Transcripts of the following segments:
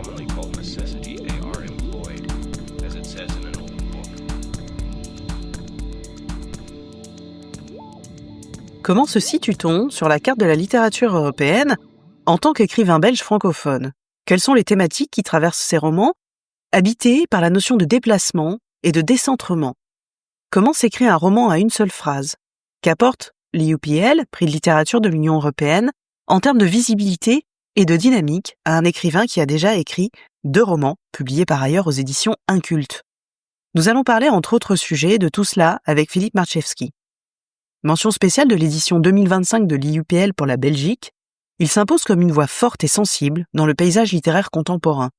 commonly called necessity, they are employed, as it says in an old book. Comment se situe-t-on sur la carte de la littérature européenne en tant qu'écrivain belge francophone? Quelles sont les thématiques qui traversent ces romans, habités par la notion de déplacement et de décentrement? Comment s'écrit un roman à une seule phrase? Qu'apporte l'IUPL, prix de littérature de l'Union européenne, en termes de visibilité et de dynamique à un écrivain qui a déjà écrit 2 romans, publiés par ailleurs aux éditions Inculte? Nous allons parler entre autres sujets de tout cela avec Philippe Marchewski. Mention spéciale de l'édition 2025 de l'IUPL pour la Belgique, il s'impose comme une voix forte et sensible dans le paysage littéraire contemporain.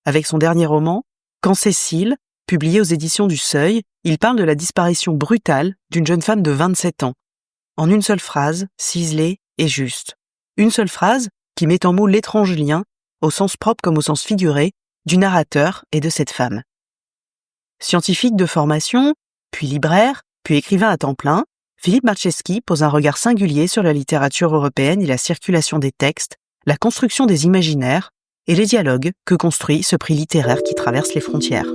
Avec son dernier roman, Quand Cécile, publié aux éditions du Seuil, il parle de la disparition brutale d'une jeune femme de 27 ans. En une seule phrase, ciselée et juste. Une seule phrase qui met en mots l'étrange lien, au sens propre comme au sens figuré, du narrateur et de cette femme. Scientifique de formation, puis libraire, puis écrivain à temps plein, Philippe Marchewski pose un regard singulier sur la littérature européenne et la circulation des textes, la construction des imaginaires et les dialogues que construit ce prix littéraire qui traverse les frontières.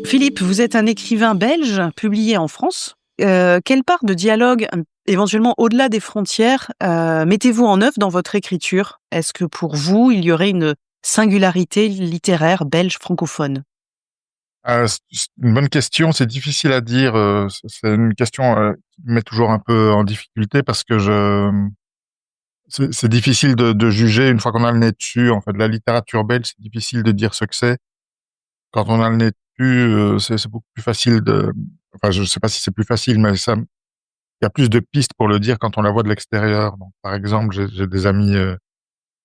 Philippe, vous êtes un écrivain belge publié en France. Quelle part de dialogue, éventuellement au-delà des frontières, mettez-vous en œuvre dans votre écriture? Est-ce que pour vous, il y aurait une singularité littéraire belge francophone? C'est une bonne question, c'est difficile à dire. C'est une question qui me met toujours un peu en difficulté parce que c'est difficile de juger une fois qu'on a le nez dessus. En fait, la littérature belge, c'est difficile de dire ce que c'est. Quand on a le nez dessus, c'est beaucoup plus facile enfin, je sais pas si c'est plus facile, mais il y a plus de pistes pour le dire quand on la voit de l'extérieur. Donc, par exemple, j'ai des amis,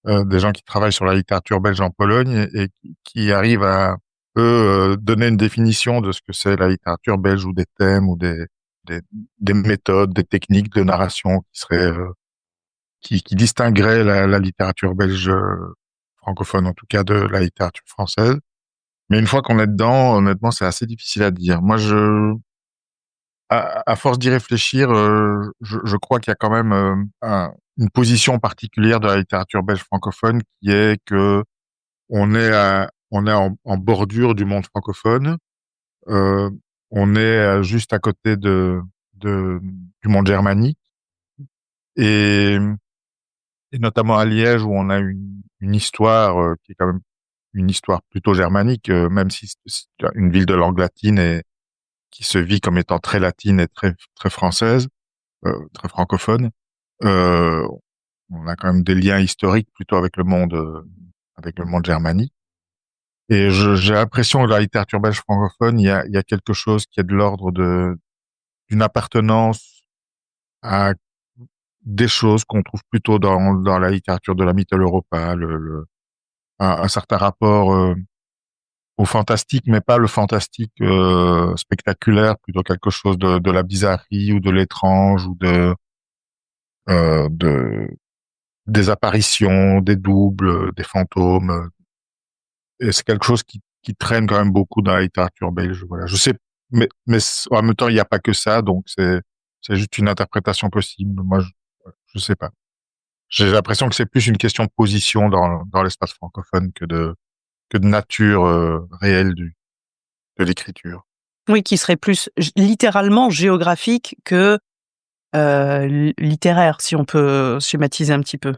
des gens qui travaillent sur la littérature belge en Pologne et qui arrivent à donner une définition de ce que c'est la littérature belge ou des thèmes ou des méthodes, des techniques de narration qui seraient qui distingueraient la littérature belge francophone, en tout cas de la littérature française. Mais une fois qu'on est dedans, honnêtement, c'est assez difficile à dire. Moi, à force d'y réfléchir, je crois qu'il y a quand même une position particulière de la littérature belge francophone qui est que on est en bordure du monde francophone. Euh, on est juste à côté du monde germanique et, et notamment à Liège où on a une histoire qui est quand même une histoire plutôt germanique, même si c'est une ville de langue latine et qui se vit comme étant très latine et très très française, très francophone. Euh, on a quand même des liens historiques plutôt avec le monde germanique. Et j'ai l'impression que dans la littérature belge francophone, il y a quelque chose qui est de l'ordre d'une appartenance à des choses qu'on trouve plutôt dans la littérature de la Mittel Europa, un certain rapport au fantastique, mais pas le fantastique spectaculaire, plutôt quelque chose de la bizarrerie ou de l'étrange ou de des apparitions, des doubles, des fantômes. Et c'est quelque chose qui traîne quand même beaucoup dans la littérature belge. Voilà, je sais, mais en même temps, il n'y a pas que ça, donc c'est juste une interprétation possible. Moi, je sais pas. J'ai l'impression que c'est plus une question de position dans l'espace francophone que de nature réelle de l'écriture. Oui, qui serait plus littéralement géographique que littéraire, si on peut schématiser un petit peu.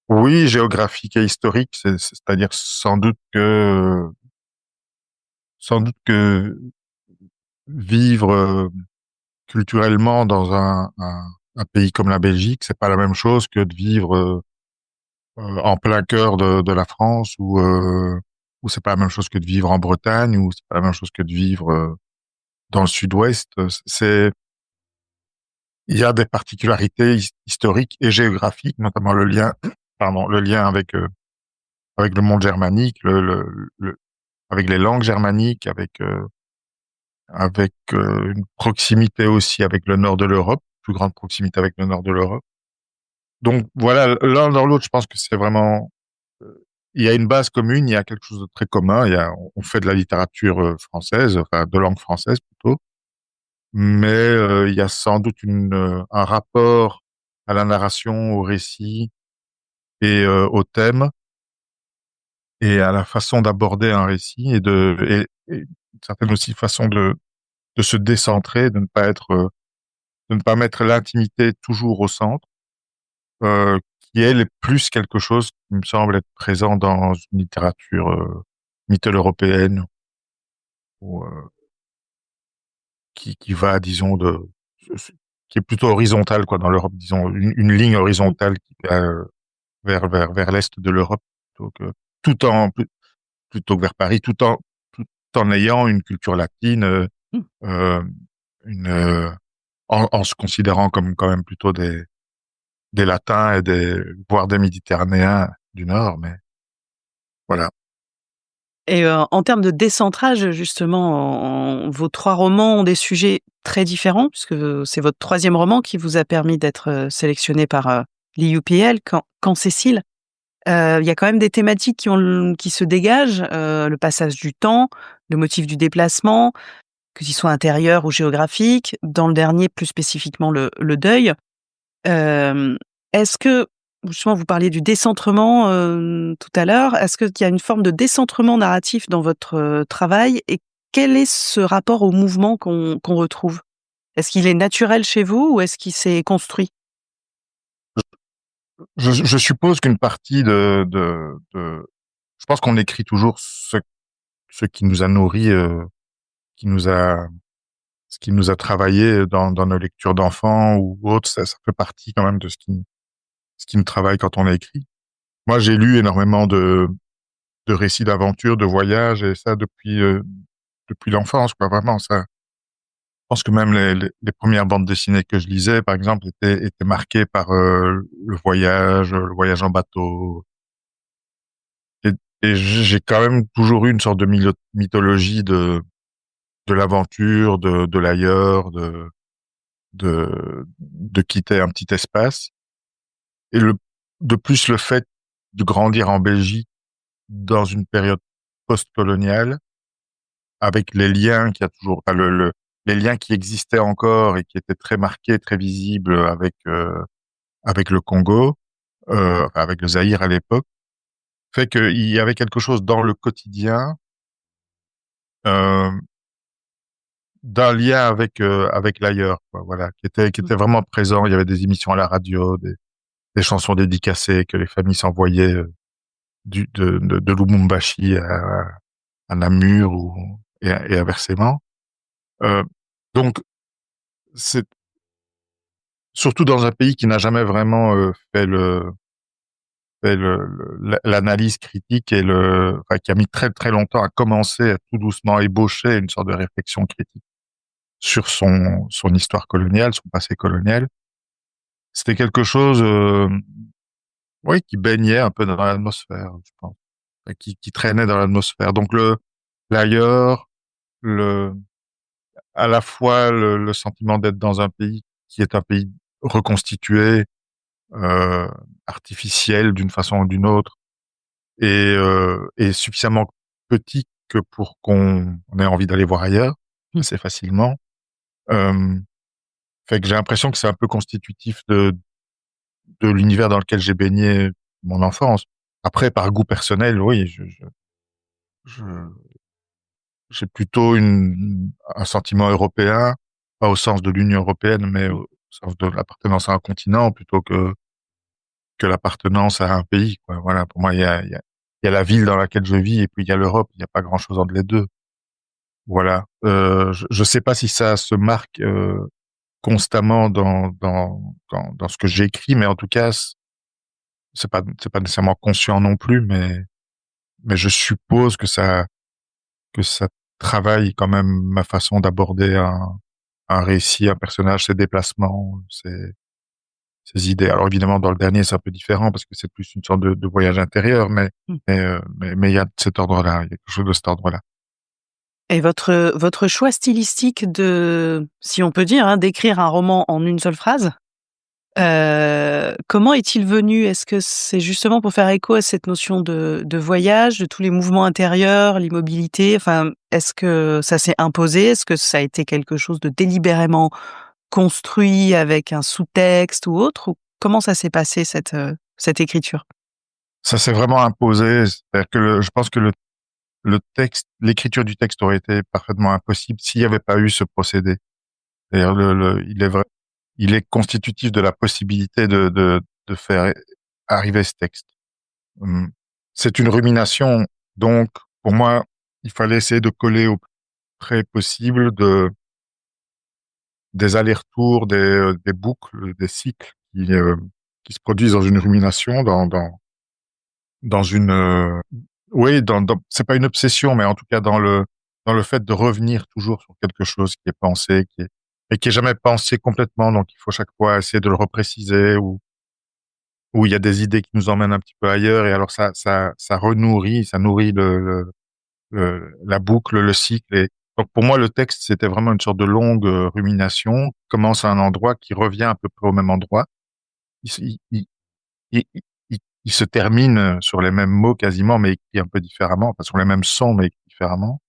Oui, géographique et historique, c'est-à-dire sans doute que vivre culturellement dans un pays comme la Belgique, c'est pas la même chose que de vivre en plein cœur de la France ou c'est pas la même chose que de vivre en Bretagne ou c'est pas la même chose que de vivre dans le sud-ouest. Il y a des particularités historiques et géographiques, notamment le lien, pardon, le lien avec le monde germanique, avec les langues germaniques, avec une proximité aussi avec le nord de l'Europe, plus grande proximité avec le nord de l'Europe. Donc voilà, l'un dans l'autre, je pense que c'est vraiment, il y a une base commune, il y a quelque chose de très commun. On fait de la littérature française, enfin de langue française plutôt, mais il y a sans doute un rapport à la narration, au récit et au thème et à la façon d'aborder un récit et une certaine aussi façon de se décentrer, de ne pas mettre l'intimité toujours au centre, qui elle est plus quelque chose qui me semble être présent dans une littérature mitteleuropéenne ou qui va, disons, qui est plutôt horizontale quoi dans l'Europe, disons une ligne Mmh. horizontale qui va vers l'est de l'Europe plutôt que tout en plutôt que vers Paris, tout en ayant une culture latine, Mmh. euh, une en se considérant comme quand même plutôt des latins et voire des méditerranéens du Nord, mais voilà. Et en termes de décentrage, justement, vos 3 romans ont des sujets très différents puisque c'est votre troisième roman qui vous a permis d'être, sélectionné par, l'IUPL, Quand Cécile. Il y a quand même des thématiques qui se dégagent, le passage du temps, le motif du déplacement, que qu'il soit intérieur ou géographique. Dans le dernier, plus spécifiquement le deuil. Hem, Est-ce que justement vous parliez du décentrement, tout à l'heure. Est-ce qu'il y a une forme de décentrement narratif dans votre, travail et quel est ce rapport au mouvement qu'on retrouve? Est-ce qu'il est naturel chez vous ou est-ce qu'il s'est construit? Je suppose qu'une partie je pense qu'on écrit toujours ce qui nous a nourris, qui nous a, ce qui nous a travaillé dans nos lectures d'enfants ou autres. Ça fait partie quand même de ce qui me travaille quand on écrit. Moi, j'ai lu énormément de récits d'aventure, de voyages et ça depuis l'enfance, quoi. Vraiment, ça. Je pense que même les premières bandes dessinées que je lisais, par exemple, étaient marquées par le voyage en bateau. Et, et j'ai quand même toujours eu une sorte de mythologie de l'aventure, de l'ailleurs, de quitter un petit espace. Et de plus le fait de grandir en Belgique dans une période post-coloniale, avec les liens qu'il y a toujours, enfin les liens qui existaient encore et qui étaient très marqués, très visibles avec le Congo, enfin, avec le Zaïre à l'époque, fait qu'il y avait quelque chose dans le quotidien euh, d'un lien avec l'ailleurs, quoi, voilà, qui Mmh. était vraiment présent. Il y avait des émissions à la radio, des chansons dédicacées que les familles s'envoyaient de Lubumbashi à Namur et inversement. Euh, donc c'est surtout dans un pays qui n'a jamais vraiment fait l'analyse critique enfin, qui a mis très très longtemps à commencer à tout doucement ébaucher une sorte de réflexion critique sur son histoire coloniale, son passé colonial. C'était quelque chose, oui, qui baignait un peu dans l'atmosphère, je pense, enfin, qui traînait dans l'atmosphère. Donc l'ailleurs, le, à la fois le sentiment d'être dans un pays qui est un pays reconstitué, euh, artificiel d'une façon ou d'une autre, et suffisamment petit que pour qu'on ait envie d'aller voir ailleurs Mmh. assez facilement. Euh, Fait que j'ai l'impression que c'est un peu constitutif de l'univers dans lequel j'ai baigné mon enfance. Après, par goût personnel, oui, je- j'ai plutôt un sentiment européen, pas au sens de l'Union européenne, mais Mmh. au sens de l'appartenance à un continent plutôt que l'appartenance à un pays, quoi. Voilà, pour moi, il y a la ville dans laquelle je vis et puis il y a l'Europe. Il n'y a pas grand-chose entre les deux. Voilà. Je sais pas si ça se marque constamment dans ce que j'écris, mais en tout cas, c'est pas nécessairement conscient non plus, mais je suppose que ça travaille quand même ma façon d'aborder un récit, un personnage, ses déplacements, ses idées. Alors évidemment, dans le dernier, c'est un peu différent parce que c'est plus une sorte de voyage intérieur, Mmh. mais il y a de cet ordre-là, il y a quelque chose de cet ordre-là. Et votre choix stylistique de, si on peut dire, hein, d'écrire un roman en une seule phrase, comment est-il venu? Est-ce que c'est justement pour faire écho à cette notion de voyage, de tous les mouvements intérieurs, l'immobilité? Enfin, est-ce que ça s'est imposé? Est-ce que ça a été quelque chose de délibérément construit avec un sous-texte ou autre? Ou comment ça s'est passé cette écriture? Ça s'est vraiment imposé. C'est-à-dire que je pense que le texte, l'écriture du texte aurait été parfaitement impossible s'il n'y avait pas eu ce procédé. C'est-à-dire il est constitutif de la possibilité de faire arriver ce texte. Hum. C'est une rumination, donc pour moi, il fallait essayer de coller au plus près possible des allers-retours, des boucles, des cycles qui se produisent dans une rumination, dans une, oui, c'est pas une obsession, mais en tout cas dans le fait de revenir toujours sur quelque chose qui est pensé, et qui est jamais pensé complètement, donc il faut chaque fois essayer de le repréciser, ou il y a des idées qui nous emmènent un petit peu ailleurs, et alors ça renourrit, ça nourrit la boucle, le cycle. Et donc pour moi, le texte, c'était vraiment une sorte de longue rumination, qui commence à un endroit, qui revient à peu près au même endroit. Il, se- il se termine sur les mêmes mots quasiment, mais écrit un peu différemment, enfin sur les mêmes sons, mais écrit différemment.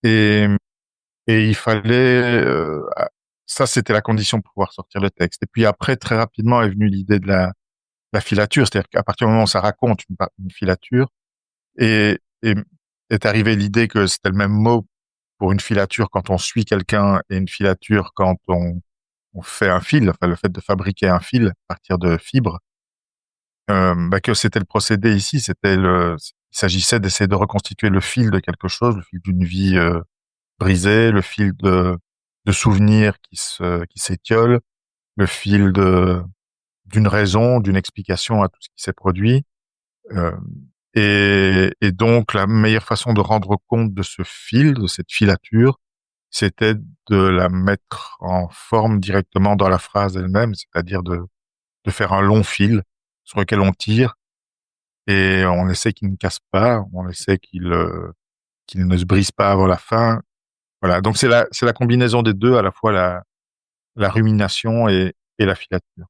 Et, et il fallait, ça c'était la condition pour pouvoir sortir le texte. Et puis après, très rapidement est venue l'idée de la filature, c'est-à-dire qu'à partir du moment où ça raconte une filature, et est arrivée l'idée que c'était le même mot pour une filature quand on suit quelqu'un, et une filature quand on fait un fil, enfin le fait de fabriquer un fil à partir de fibres, que c'était le procédé ici, il s'agissait d'essayer de reconstituer le fil de quelque chose, le fil d'une vie brisée, le fil de souvenirs qui s'étiolent, le fil d'une raison, d'une explication à tout ce qui s'est produit. Euh, et donc, la meilleure façon de rendre compte de ce fil, de cette filature, c'était de la mettre en forme directement dans la phrase elle-même, c'est-à-dire de faire un long fil sur lequel on tire, et on essaie qu'il ne casse pas, on essaie qu'il ne se brise pas avant la fin. Voilà. Donc, c'est la combinaison des deux, à la fois la rumination et la filature.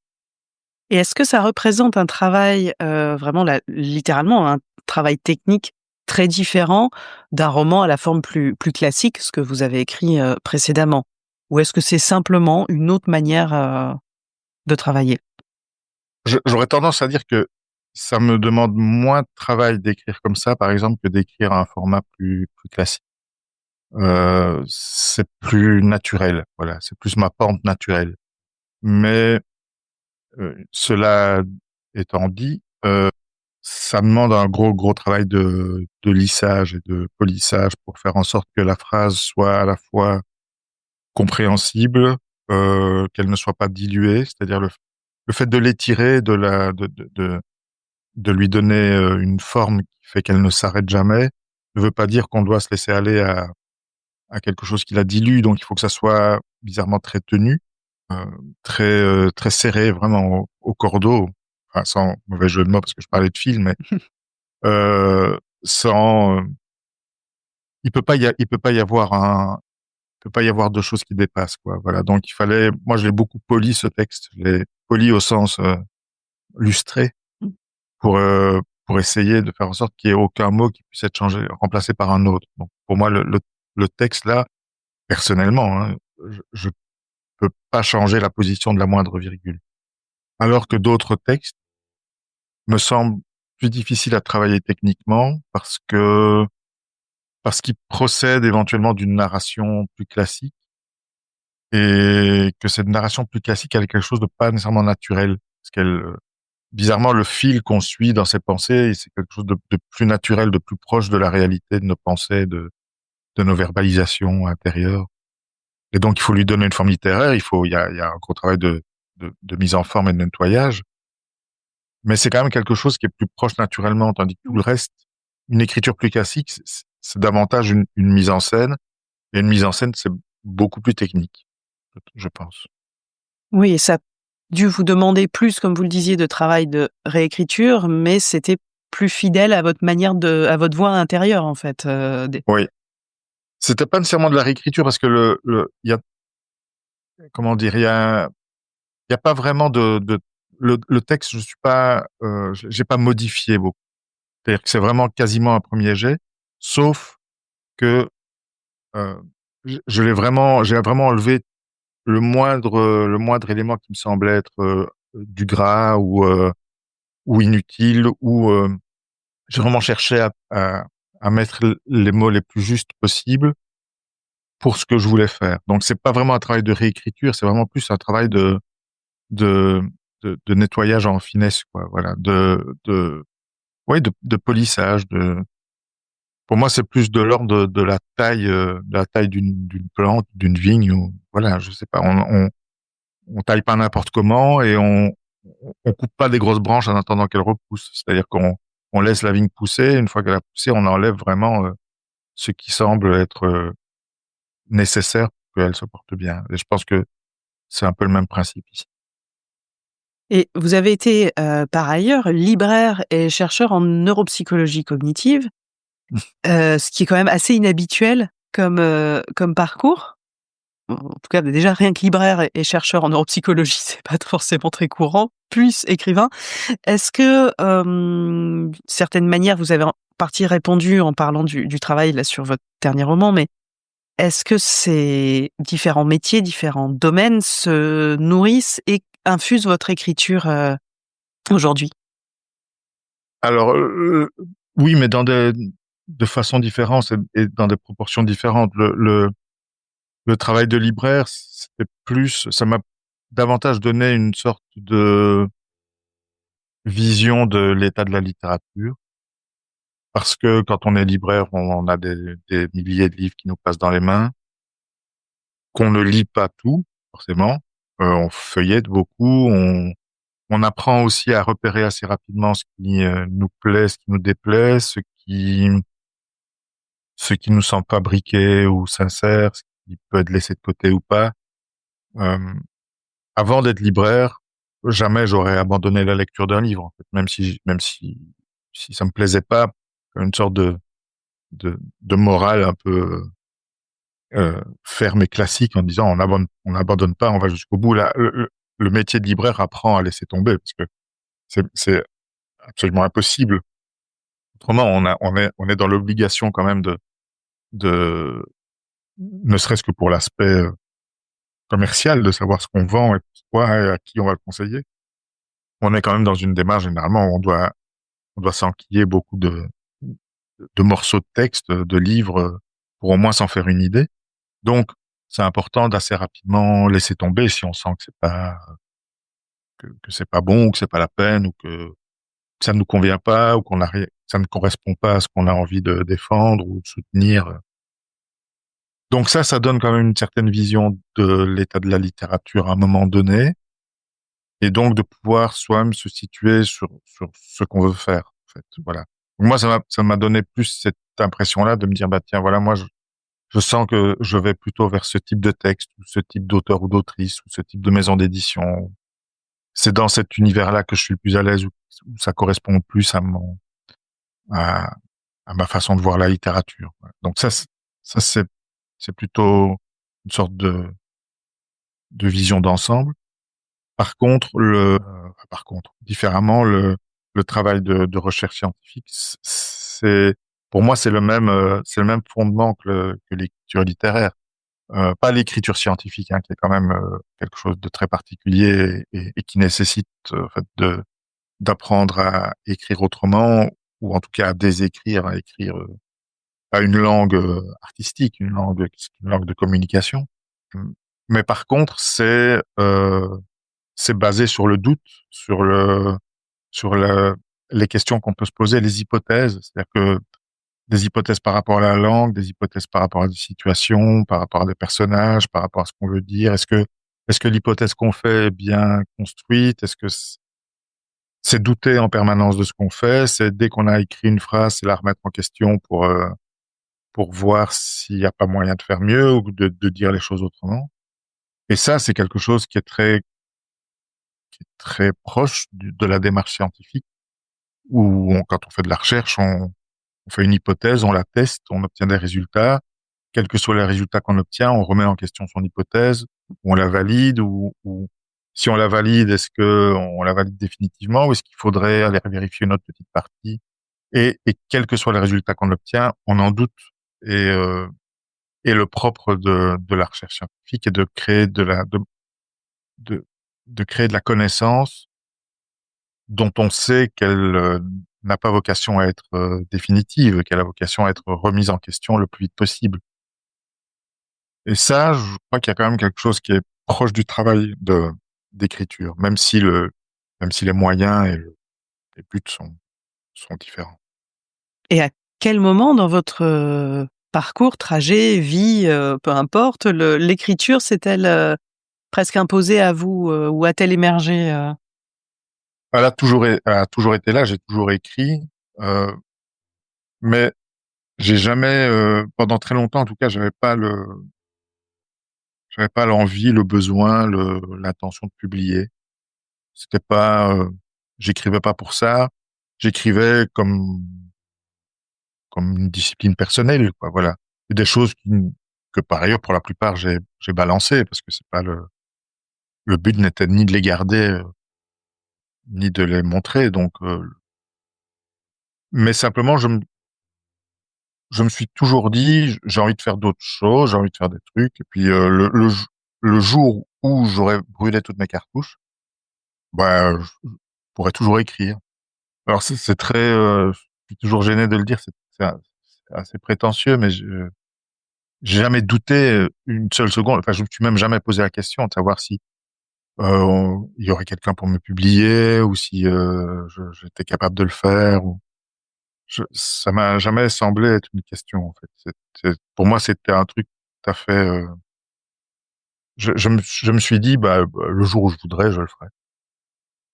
Et est-ce que ça représente un travail, vraiment littéralement un travail technique très différent d'un roman à la forme plus classique, ce que vous avez écrit, précédemment? Ou est-ce que c'est simplement une autre manière, de travailler? J'aurais tendance à dire que ça me demande moins de travail d'écrire comme ça, par exemple, que d'écrire un format plus classique. C'est plus naturel, voilà, c'est plus ma pente naturelle. Mais cela étant dit, ça demande un gros travail de lissage et de polissage pour faire en sorte que la phrase soit à la fois compréhensible, qu'elle ne soit pas diluée, c'est-à-dire le fait de l'étirer, de lui donner une forme qui fait qu'elle ne s'arrête jamais, ne veut pas dire qu'on doit se laisser aller à quelque chose qui la dilue. Donc il faut que ça soit bizarrement très tenu, euh, très serré, vraiment au cordeau. Enfin, sans mauvais jeu de mots parce que je parlais de film, mais sans, il peut pas y avoir il peut pas y avoir deux choses qui dépassent, quoi. Voilà. Donc il fallait, moi je l'ai beaucoup poli ce texte, je l'ai poli au sens lustré, Mmh. pour essayer de faire en sorte qu'il y ait aucun mot qui puisse être changé, remplacé par un autre. Donc pour moi le texte là, personnellement, hein, je peux pas changer la position de la moindre virgule. Alors que d'autres textes me semblent plus difficiles à travailler techniquement parce qu'ils procèdent éventuellement d'une narration plus classique, et que cette narration plus classique elle est quelque chose de pas nécessairement naturel, parce bizarrement, le fil qu'on suit dans ses pensées, c'est quelque chose de plus naturel, de plus proche de la réalité de nos pensées, de nos verbalisations intérieures. Et donc, il faut lui donner une forme littéraire, il y a un gros travail de mise en forme et de nettoyage. Mais c'est quand même quelque chose qui est plus proche naturellement, tandis que tout le reste, une écriture plus classique, c'est davantage une mise en scène. Et une mise en scène, c'est beaucoup plus technique, je pense. Oui, et ça a dû vous demander plus, comme vous le disiez, de travail de réécriture, mais c'était plus fidèle à votre manière à votre voix intérieure, en fait, des Oui. C'était pas nécessairement de la réécriture parce que il y a, comment dire, il y a pas vraiment le texte, je suis pas, j'ai pas modifié beaucoup. C'est-à-dire que c'est vraiment quasiment un premier jet, sauf que euh, j'ai vraiment enlevé le moindre élément qui me semblait être du gras, ou inutiles, ou j'ai vraiment cherché à mettre les mots les plus justes possibles pour ce que je voulais faire. Donc c'est pas vraiment un travail de réécriture, c'est vraiment plus un travail de de nettoyage en finesse, quoi. Voilà, ouais, de polissage. Pour moi, c'est plus de l'ordre de la taille d'une plante, d'une vigne, ou voilà, je sais pas. On taille pas n'importe comment, et on coupe pas des grosses branches en attendant qu'elles repoussent. C'est-à-dire on laisse la vigne pousser. Une fois qu'elle a poussé, on enlève vraiment ce qui semble être nécessaire pour qu'elle se porte bien. Et je pense que c'est un peu le même principe ici. Et vous avez été, par ailleurs, libraire et chercheur en neuropsychologie cognitive, ce qui est quand même assez inhabituel comme parcours. En tout cas, déjà rien que libraire et chercheur en neuropsychologie, c'est pas forcément très courant, plus écrivain. Est-ce que, d'une certaine manière, vous avez en partie répondu en parlant du travail là sur votre dernier roman, mais est-ce que ces différents métiers, différents domaines se nourrissent et infusent votre écriture, aujourd'hui? Alors, oui, mais de façon différente, et dans des proportions différentes. Le travail de libraire, ça m'a davantage donné une sorte de vision de l'état de la littérature. Parce que quand on est libraire, on a des milliers de livres qui nous passent dans les mains, qu'on ne lit pas tout, forcément. On feuillette beaucoup, on apprend aussi à repérer assez rapidement ce qui nous plaît, ce qui nous déplaît, ce qui nous semble fabriqué ou sincère, ce qui peut être laissé de côté ou pas. Euh, Avant d'être libraire, jamais j'aurais abandonné la lecture d'un livre, en fait, si ça me plaisait pas, une sorte de morale un peu ferme et classique, en disant on n'abandonne pas, on va jusqu'au bout. Là, le métier de libraire apprend à laisser tomber, parce que c'est absolument impossible. Autrement, on est dans l'obligation quand même de, ne serait-ce que pour l'aspect commercial, de savoir ce qu'on vend et pourquoi et à qui on va le conseiller. On est quand même dans une démarche, généralement, où on doit s'enquiller beaucoup de morceaux de texte, de livres, pour au moins s'en faire une idée. Donc, c'est important d'assez rapidement laisser tomber si on sent que que c'est pas bon, ou que c'est pas la peine, ou que ça ne nous convient pas, ou ça ne correspond pas à ce qu'on a envie de défendre ou de soutenir. Donc ça donne quand même une certaine vision de l'état de la littérature à un moment donné, et donc de pouvoir soi-même se situer sur ce qu'on veut faire, en fait. Voilà. Donc moi, ça m'a donné plus cette impression-là de me dire, bah tiens, voilà, moi, je sens que je vais plutôt vers ce type de texte, ou ce type d'auteur ou d'autrice, ou ce type de maison d'édition. C'est dans cet univers-là que je suis le plus à l'aise, où ça correspond le plus à, à ma façon de voir la littérature. Voilà. Donc ça, c'est plutôt une sorte de vision d'ensemble. Par contre, différemment, le travail de recherche scientifique, pour moi, c'est le même fondement que l'écriture littéraire. Pas l'écriture scientifique, hein, qui est quand même quelque chose de très particulier, et qui nécessite en fait d'apprendre à écrire autrement, ou en tout cas à désécrire, à écrire à une langue artistique, une langue de communication. Mais par contre, c'est basé sur le doute, sur sur les questions qu'on peut se poser, les hypothèses. C'est-à-dire que des hypothèses par rapport à la langue, des hypothèses par rapport à des situations, par rapport à des personnages, par rapport à ce qu'on veut dire. Est-ce que l'hypothèse qu'on fait est bien construite? Est-ce que c'est douter en permanence de ce qu'on fait? C'est dès qu'on a écrit une phrase, c'est la remettre en question pour voir s'il n'y a pas moyen de faire mieux, ou de dire les choses autrement. Et ça, c'est quelque chose qui est très proche de la démarche scientifique, où quand on fait de la recherche, on fait une hypothèse, on la teste, on obtient des résultats. Quels que soient les résultats qu'on obtient, on remet en question son hypothèse, on la valide, ou si on la valide, est-ce que on la valide définitivement, ou est-ce qu'il faudrait aller vérifier une autre petite partie? Et quels que soient les résultats qu'on obtient, on en doute. Et, euh, et le propre de la recherche scientifique est de créer de créer de la connaissance dont on sait qu'elle n'a pas vocation à être définitive, qu'elle a vocation à être remise en question le plus vite possible. Et ça, je crois qu'il y a quand même quelque chose qui est proche du travail d'écriture, même si les moyens et les buts sont différents. Et à quel moment dans votre parcours, trajet, vie, peu importe, l'écriture s'est-elle presque imposée à vous ou a-t-elle émergé Elle a toujours été là, j'ai toujours écrit, euh, mais j'ai jamais, pendant très longtemps en tout cas, j'avais pas l'envie, le besoin, l'intention de publier. C'était pas, j'écrivais pas pour ça. J'écrivais comme une discipline personnelle, quoi. Voilà. Et des choses que par ailleurs, pour la plupart, j'ai balancé parce que c'est pas le but n'était ni de les garder, ni de les montrer. Donc, mais simplement, je me suis toujours dit, j'ai envie de faire d'autres choses, j'ai envie de faire des trucs. Et puis, le jour où j'aurais brûlé toutes mes cartouches, bah, je pourrais toujours écrire. Alors, c'est très, je suis toujours gêné de le dire, c'est assez prétentieux, mais j'ai jamais douté une seule seconde. Enfin, je me suis même jamais posé la question de savoir si il y aurait quelqu'un pour me publier ou si j'étais capable de le faire. Ça m'a jamais semblé être une question en fait. Pour moi, c'était un truc tout à fait. Je me suis dit, bah, le jour où je voudrais, je le ferai.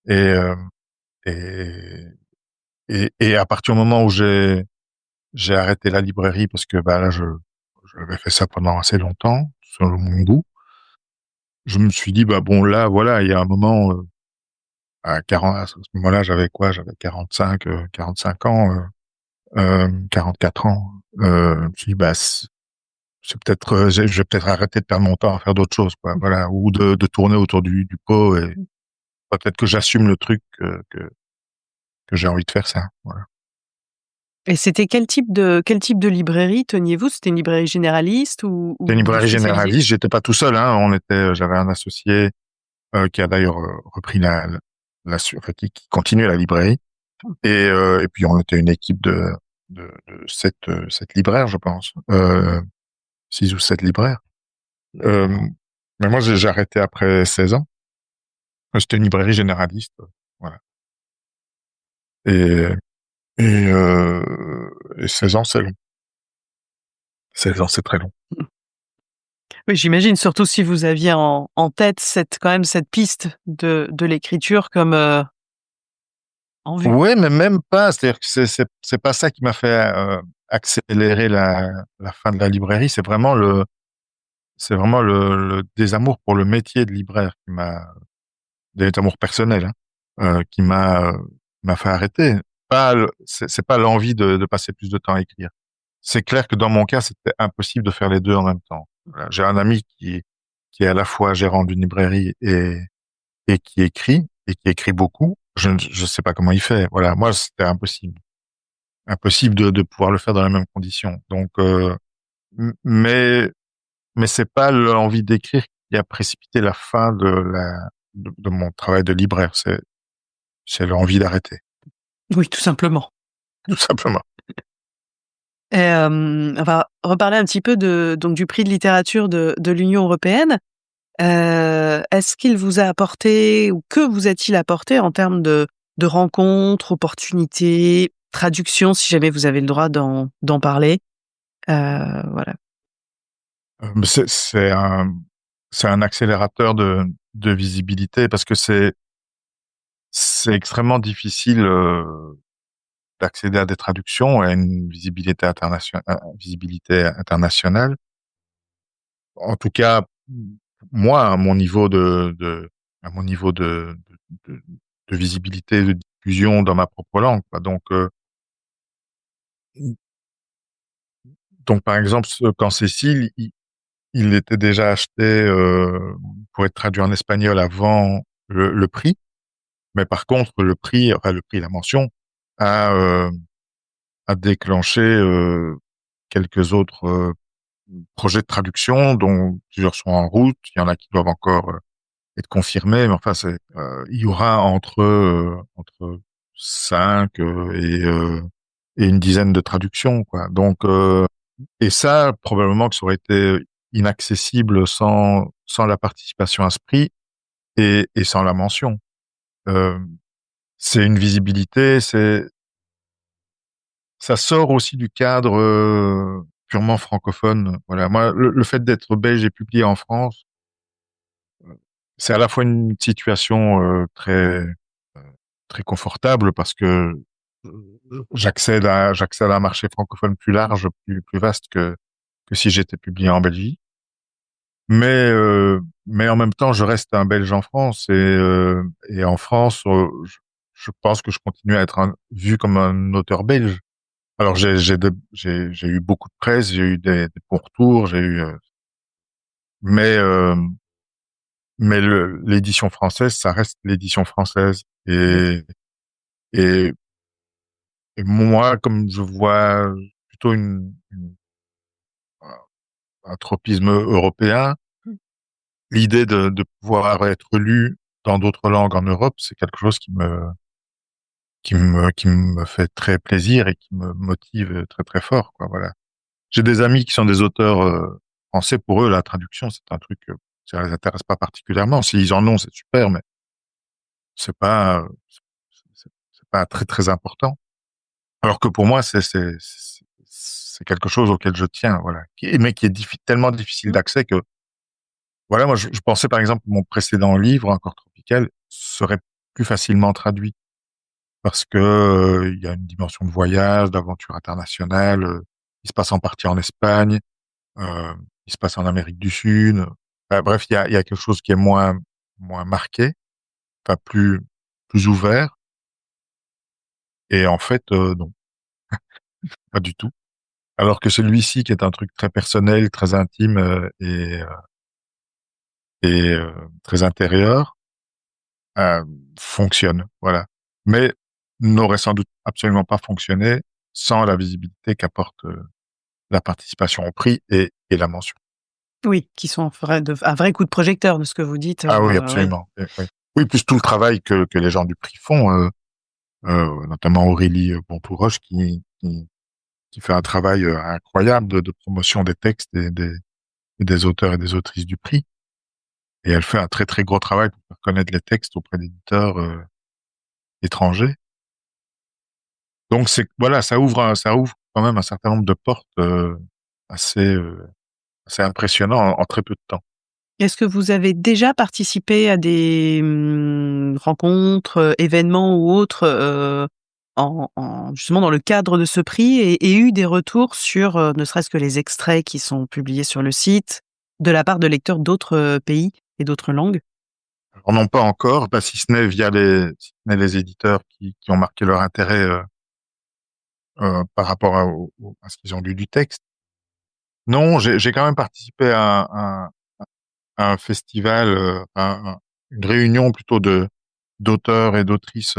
Et et et à partir du moment où j'ai arrêté la librairie parce que bah là, j'avais fait ça pendant assez longtemps, selon mon goût. Je me suis dit, bah bon, là, voilà, il y a un moment, à ce moment-là, j'avais quoi? J'avais 45 ans, 44 ans. Je me suis dit, bah, c'est peut-être, je vais peut-être arrêter de perdre mon temps à faire d'autres choses, quoi. Voilà. Ou de tourner autour du pot et peut-être que j'assume le truc, que j'ai envie de faire ça. Voilà. et c'était quel type de librairie teniez-vous? C'était une librairie généraliste C'est une ou librairie spécialisée? généraliste. J'étais pas tout seul, hein. J'avais un associé, qui a d'ailleurs repris enfin, qui continuait la librairie. Et puis on était une équipe de sept libraires, je pense, 6 ou 7 libraires. Euh, mais moi j'ai arrêté après 16 ans. C'était une librairie généraliste, voilà. Et et 16 ans c'est long. 16 ans c'est très long. Oui, j'imagine, surtout si vous aviez en tête quand même cette piste de l'écriture comme en vue. Ouais, mais même pas. C'est-à-dire que c'est pas ça qui m'a fait accélérer la fin de la librairie. C'est vraiment le désamour pour le métier de libraire des amours personnels, hein, qui m'a fait arrêter. C'est pas l'envie de passer plus de temps à écrire. C'est clair que dans mon cas, c'était impossible de faire les deux en même temps. Voilà. J'ai un ami qui est à la fois gérant d'une librairie et qui écrit beaucoup. Je sais pas comment il fait. Voilà. Moi, c'était impossible. Impossible de pouvoir le faire dans les mêmes conditions. Donc, mais c'est pas l'envie d'écrire qui a précipité la fin de mon travail de libraire. C'est l'envie d'arrêter, Oui, tout simplement. tout simplement. Et on va reparler un petit peu donc du prix de littérature de l'Union européenne. Est-ce qu'il vous a apporté ou que vous a-t-il apporté en termes de rencontres, opportunités, traductions, si jamais vous avez le droit d'en parler? Voilà. Mais c'est un accélérateur de visibilité parce que c'est extrêmement difficile d'accéder à des traductions et à une visibilité internationale. En tout cas, moi, à mon niveau de, de visibilité, de diffusion dans ma propre langue, quoi. Donc, par exemple, quand Cécile, il était déjà acheté pour être traduit en espagnol avant le prix, mais par contre, le prix, la mention, a, euh, a déclenché quelques autres projets de traduction, dont plusieurs sont en route. Il y en a qui doivent encore être confirmé, mais enfin, il y aura entre 5 et une dizaine de traductions, quoi. Donc, et ça, probablement que ça aurait été inaccessible sans la participation à ce prix et sans la mention. Euh, c'est une visibilité, ça sort aussi du cadre purement francophone. Voilà, moi, le fait d'être belge et publié en France, c'est à la fois une situation très confortable parce que j'accède à un marché francophone plus large, plus vaste que si j'étais publié en Belgique. Mais en même temps, je reste un Belge en France et en France, je pense que je continue à être vu comme un auteur belge. Alors j'ai eu beaucoup de presse, j'ai eu des bons retours, mais euh, mais l'édition française, ça reste l'édition française et et moi, comme je vois plutôt un tropisme européen, l'idée de pouvoir être lu dans d'autres langues en Europe, c'est quelque chose qui me fait très plaisir et qui me motive très très fort, quoi. Voilà. J'ai des amis qui sont des auteurs français. Pour eux, la traduction, c'est un truc, ça les intéresse pas particulièrement. S'ils en ont, c'est super, mais c'est pas, c'est pas très très important. Alors que pour moi, c'est quelque chose auquel je tiens, voilà. Mais qui est tellement difficile d'accès que, voilà, moi, je pensais par exemple que mon précédent livre, Encore tropical, serait plus facilement traduit parce que il y a une dimension de voyage, d'aventure internationale. Il se passe en partie en Espagne, il se passe en Amérique du Sud. Bref, il y a quelque chose qui est moins marqué, pas plus ouvert. Et en fait, non, pas du tout. Alors que celui-ci, qui est un truc très personnel, très intime et très intérieur, euh, fonctionne, voilà. Mais n'aurait sans doute absolument pas fonctionné sans la visibilité qu'apporte la participation au prix et la mention. Oui, qui sont un vrai coup de projecteur de ce que vous dites. Ah oui, Oui. absolument. Oui. Oui, plus tout le travail que les gens du prix font, notamment Aurélie Bontouroche qui fait un travail incroyable de promotion des textes et des auteurs et des autrices du prix. Et elle fait un très très gros travail pour faire connaître les textes auprès d'éditeurs étrangers. Donc voilà, ça ouvre quand même un certain nombre de portes assez assez impressionnant en très peu de temps. Est-ce que vous avez déjà participé à des rencontres, événements ou autres, justement dans le cadre de ce prix et eu des retours sur, ne serait-ce que les extraits qui sont publiés sur le site, de la part de lecteurs d'autres, pays et d'autres langues? Alors non pas encore, bah, si ce n'est si ce n'est les éditeurs qui ont marqué leur intérêt par rapport à ce qu'ils ont lu du texte. Non, j'ai quand même participé à un festival, une réunion plutôt d'auteurs et d'autrices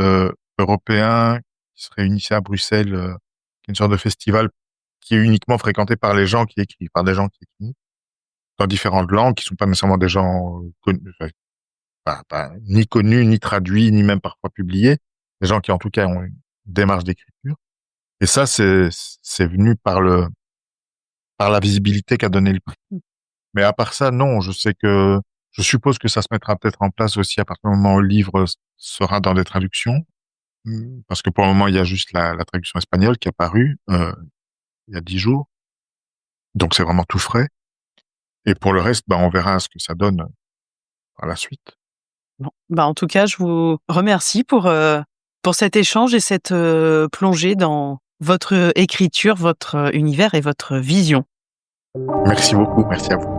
européens qui se réunissaient à Bruxelles, qui est une sorte de festival qui est uniquement fréquenté par les gens qui écrivent, par des gens qui écrivent dans différentes langues, qui sont pas nécessairement des gens connus, enfin, ni connus, ni traduits, ni même parfois publiés, des gens qui en tout cas ont une démarche d'écriture. Et ça, c'est venu par la visibilité qu'a donné le prix. Mais à part ça, non, je suppose que ça se mettra peut-être en place aussi à partir du moment où le livre sera dans des traductions. Parce que pour le moment, il y a juste la traduction espagnole qui est apparue, il y a 10 jours. Donc c'est vraiment tout frais. Et pour le reste, on verra ce que ça donne à la suite. Bon, en tout cas, je vous remercie pour cet échange et cette, plongée dans votre écriture, votre univers et votre vision. Merci beaucoup. Merci à vous.